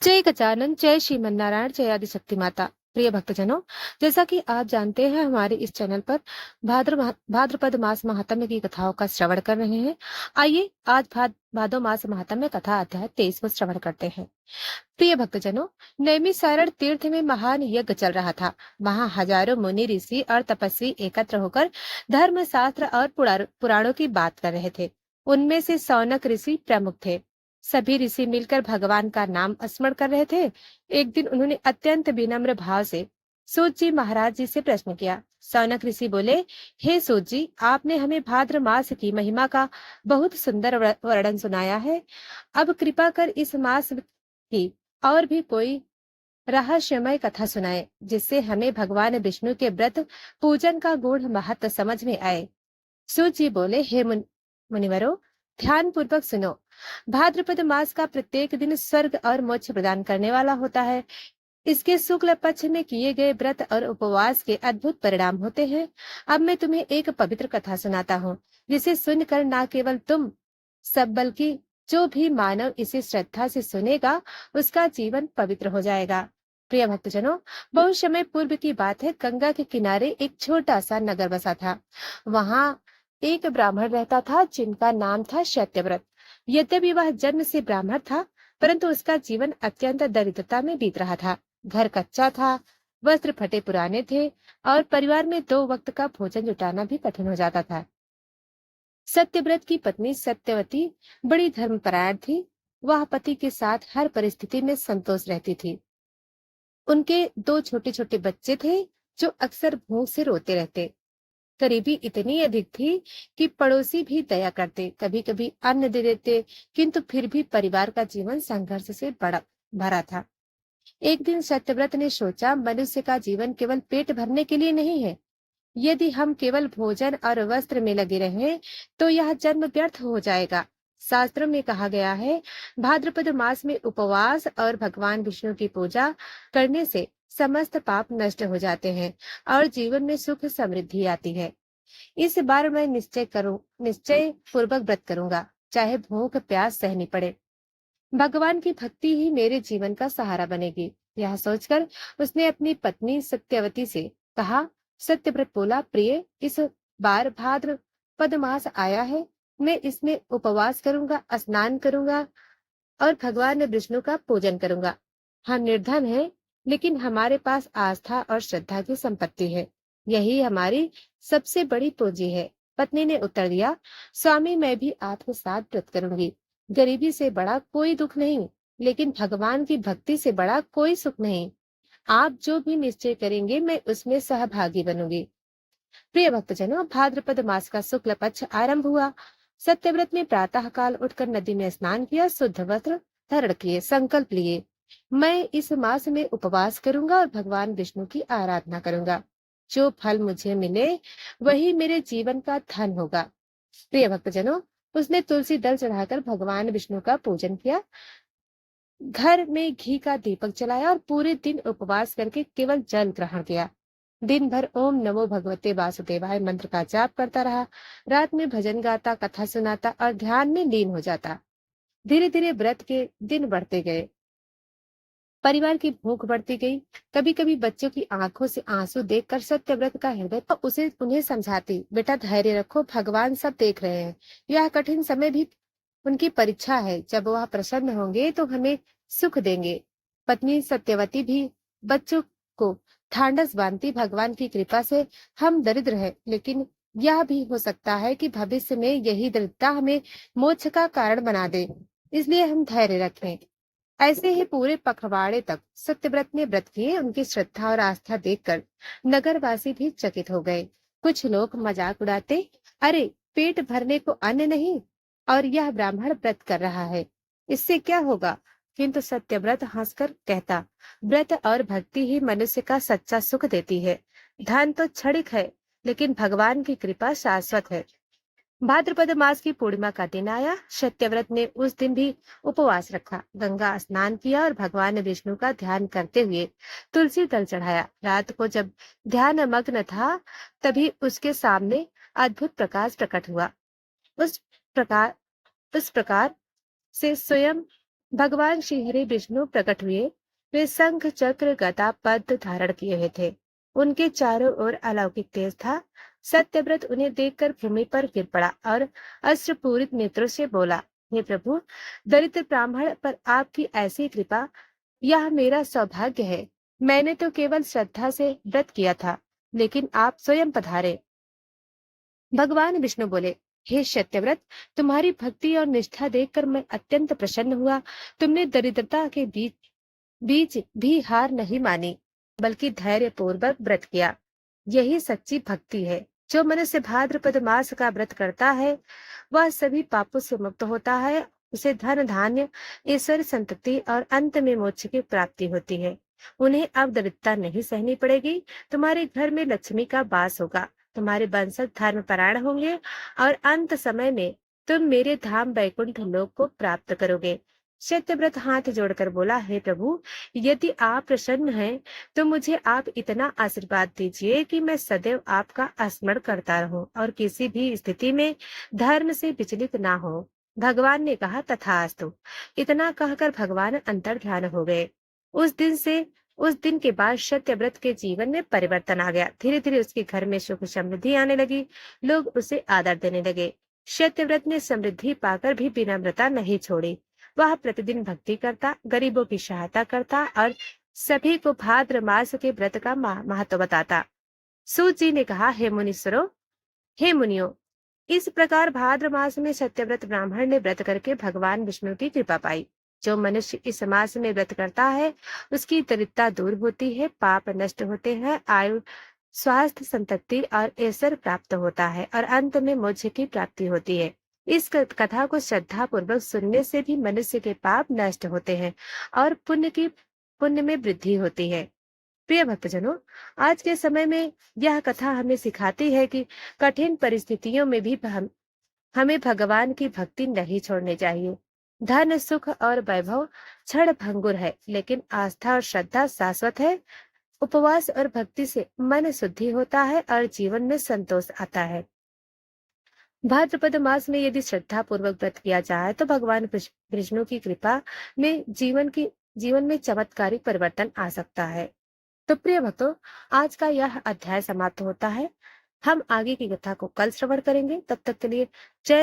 जय गजानन, जय श्रीमन्नारायण, जय आदिशक्ति माता। प्रिय भक्तजनों, जैसा कि आप जानते हैं हमारे इस चैनल पर भाद्रपद मास महात्म्य की कथाओं का श्रवण कर रहे हैं। आइए आज भादो मास महात्म्य कथा अध्याय 23 को श्रवण करते हैं। प्रिय भक्तजनों, नैमिषारण्य तीर्थ में महान यज्ञ चल रहा था। वहाँ हजारों मुनि ऋषि और तपस्वी एकत्र होकर धर्म शास्त्र और पुराणों की बात कर रहे थे। उनमें से सौनक ऋषि प्रमुख थे। सभी ऋषि मिलकर भगवान का नाम स्मरण कर रहे थे। एक दिन उन्होंने अत्यंत विनम्र भाव से सूत जी महाराज जी से प्रश्न किया। सौनक ऋषि बोले, हे सूत जी, आपने हमें भाद्र मास की महिमा का बहुत सुंदर वर्णन सुनाया है। अब कृपा कर इस मास की और भी कोई रहस्यमय कथा सुनाए, जिससे हमें भगवान विष्णु के व्रत पूजन का गूढ़ महत्व समझ में आए। सूत जी बोले, हे मुनिवरों, ध्यान पूर्वक सुनो। भाद्रपद मास का प्रत्येक दिन स्वर्ग और मोक्ष प्रदान करने वाला होता है। इसके शुक्ल पक्ष में किए गए व्रत और उपवास के अद्भुत परिणाम होते हैं। अब मैं तुम्हें एक पवित्र कथा सुनाता हूँ, जिसे सुनकर न केवल तुम सब बल्कि जो भी मानव इसे श्रद्धा से सुनेगा, उसका जीवन पवित्र हो जाएगा। प्रिय भक्तजनों, बहुत समय पूर्व की बात है। गंगा के किनारे एक छोटा सा नगर बसा था। वहाँ एक ब्राह्मण रहता था, जिनका नाम था सत्यव्रत। यद्यपि वह जन्म से ब्राह्मण था, परंतु उसका जीवन अत्यंत दरिद्रता में बीत रहा था। घर कच्चा था, वस्त्र फटे पुराने थे और परिवार में 2 वक्त का भोजन जुटाना भी कठिन हो जाता था। सत्यव्रत की पत्नी सत्यवती बड़ी धर्मपरायण थी। वह पति के साथ हर परिस्थिति में संतोष रहती थी। उनके 2 छोटे छोटे बच्चे थे, जो अक्सर भूख से रोते रहते। गरीबी इतनी अधिक थी कि पड़ोसी भी दया करते, कभी कभी अन्न दे देते, किंतु फिर भी परिवार का जीवन संघर्ष से बड़ा भरा था। एक दिन सत्यव्रत ने सोचा, मनुष्य का जीवन केवल पेट भरने के लिए नहीं है। यदि हम केवल भोजन और वस्त्र में लगे रहें, तो यह जन्म व्यर्थ हो जाएगा। शास्त्रों में कहा गया है, भाद्रपद मास में उपवास और भगवान विष्णु की पूजा करने से समस्त पाप नष्ट हो जाते हैं और जीवन में सुख समृद्धि आती है। इस बार मैं निश्चय पूर्वक व्रत करूंगा, चाहे भूख प्यास सहनी पड़े। भगवान की भक्ति ही मेरे जीवन का सहारा बनेगी। यह सोचकर उसने अपनी पत्नी सत्यवती से कहा। सत्यव्रत बोला, प्रिय, इस बार भाद्रपद मास आया है। मैं इसमें उपवास करूंगा, स्नान करूंगा और भगवान विष्णु का पूजन करूंगा। हम निर्धन हैं, लेकिन हमारे पास आस्था और श्रद्धा की संपत्ति है। यही हमारी सबसे बड़ी पूंजी है। पत्नी ने उत्तर दिया, स्वामी, मैं भी आपके साथ व्रत करूंगी। गरीबी से बड़ा कोई दुख नहीं, लेकिन भगवान की भक्ति से बड़ा कोई सुख नहीं। आप जो भी निश्चय करेंगे, मैं उसमें सहभागी बनूंगी। प्रिय भक्तजनों, भाद्रपद मास का शुक्ल पक्ष आरंभ हुआ। सत्यव्रत ने प्रातः काल उठकर नदी में स्नान किया, शुद्ध वस्त्र धारण किए, संकल्प लिए, मैं इस मास में उपवास करूंगा और भगवान विष्णु की आराधना करूंगा। जो फल मुझे मिले वही मेरे जीवन का धन होगा। प्रिय भक्तजनों, उसने तुलसी दल चढ़ाकर भगवान विष्णु का पूजन किया, घर में घी का दीपक जलाया और पूरे दिन उपवास करके केवल जल ग्रहण किया। दिन भर ओम नमो भगवते वासुदेवाय मंत्र का जाप करता रहा। रात में भजन गाता, कथा सुनाता और ध्यान में लीन हो जाता। धीरे धीरे व्रत के दिन बढ़ते गए, परिवार की भूख बढ़ती गई। कभी कभी बच्चों की आंखों से आंसू देखकर सत्यव्रत का हृदय तो उसे उन्हें समझाती, बेटा धैर्य रखो, भगवान सब देख रहे हैं। यह कठिन समय भी उनकी परीक्षा है, जब वह प्रसन्न होंगे तो हमें सुख देंगे। पत्नी सत्यवती भी बच्चों को ढांढस बांधती, भगवान की कृपा से हम दरिद्र हैं, लेकिन यह भी हो सकता है कि भविष्य में यही दरिद्रता हमें मोक्ष का कारण बना दे, इसलिए हम धैर्य रखें। ऐसे ही पूरे पखवाड़े तक सत्यव्रत ने व्रत किए। उनकी श्रद्धा और आस्था देखकर नगरवासी भी चकित हो गए। कुछ लोग मजाक उड़ाते, अरे पेट भरने को अन्न नहीं, और यह ब्राह्मण व्रत कर रहा है, इससे क्या होगा। किंतु सत्यव्रत हंसकर कहता, व्रत और भक्ति ही मनुष्य का सच्चा सुख देती है। धन तो क्षणिक है, लेकिन भगवान की कृपा शाश्वत है। भाद्रपद मास की पूर्णिमा का दिन आया। सत्यव्रत ने उस दिन भी उपवास रखा, गंगा स्नान किया और भगवान विष्णु का ध्यान करते हुए तुलसी दल चढ़ाया। रात को जब ध्यान मग्न था, तभी उसके सामने अद्भुत प्रकाश प्रकट हुआ। उस प्रकार उस प्रकार से स्वयं भगवान श्री हरि विष्णु प्रकट हुए। वे शंख चक्र गदा पद्म धारण किए हुए थे। उनके चारों ओर अलौकिक तेज था। सत्यव्रत उन्हें देखकर भूमि पर गिर पड़ा और अश्रुपूरित नेत्रों से बोला, हे प्रभु, दरिद्र ब्राह्मण पर आपकी ऐसी कृपा, यह मेरा सौभाग्य है। मैंने तो केवल श्रद्धा से व्रत किया था, लेकिन आप स्वयं पधारे। भगवान विष्णु बोले, हे सत्यव्रत, तुम्हारी भक्ति और निष्ठा देखकर मैं अत्यंत प्रसन्न हुआ। तुमने दरिद्रता के बीच बीच भी हार नहीं मानी, बल्कि धैर्य पूर्वक व्रत किया। यही सच्ची भक्ति है। जो मनुष्य भाद्रपद मास का व्रत करता है, वह सभी पापों से मुक्त होता है। उसे धन धान्य, ईश्वर संतति और अंत में मोक्ष की प्राप्ति होती है। उन्हें अब दरिद्रता नहीं सहनी पड़ेगी। तुम्हारे घर में लक्ष्मी का वास होगा। तुम्हारे वंशज धर्मपरायण होंगे और अंत समय में तुम मेरे धाम वैकुंठ लोक को प्राप्त करोगे। सत्यव्रत हाथ जोड़कर बोला, हे प्रभु, यदि आप प्रसन्न हैं, तो मुझे आप इतना आशीर्वाद दीजिए कि मैं सदैव आपका स्मरण करता रहूं और किसी भी स्थिति में धर्म से विचलित ना हो। भगवान ने कहा, तथास्तु। इतना कहकर भगवान अंतर ध्यान हो गए। उस दिन के बाद सत्यव्रत के जीवन में परिवर्तन आ गया। धीरे धीरे उसके घर में सुख समृद्धि आने लगी। लोग उसे आदर देने लगे। सत्यव्रत ने समृद्धि पाकर भी विनम्रता नहीं छोड़ी। वह प्रतिदिन भक्ति करता, गरीबों की सहायता करता और सभी को भाद्र मास के व्रत का महत्व बताता। सूत जी ने कहा, हे मुनियो, इस प्रकार भाद्र मास में सत्यव्रत ब्राह्मण ने व्रत करके भगवान विष्णु की कृपा पाई। जो मनुष्य इस मास में व्रत करता है, उसकी दरिद्रता दूर होती है, पाप नष्ट होते हैं, आयु, स्वास्थ्य, संतति और ऐश्वर्य प्राप्त होता है और अंत में मोक्ष की प्राप्ति होती है। इस कथा को श्रद्धा पूर्वक सुनने से भी मनुष्य के पाप नष्ट होते हैं और पुण्य में वृद्धि होती है। प्रिय भक्तजनों, आज के समय में यह कथा हमें सिखाती है कि कठिन परिस्थितियों में भी हमें भगवान की भक्ति नहीं छोड़नी चाहिए। धन, सुख और वैभव क्षण भंगुर है, लेकिन आस्था और श्रद्धा शाश्वत है। उपवास और भक्ति से मन शुद्धि होता है और जीवन में संतोष आता है। भाद्रपद मास में यदि श्रद्धा पूर्वक व्रत किया जाए, तो भगवान विष्णु की कृपा में जीवन में चमत्कारिक परिवर्तन आ सकता है। तो प्रिय भक्तों, आज का यह अध्याय समाप्त होता है। हम आगे की कथा को कल श्रवण करेंगे। तब तक के लिए जय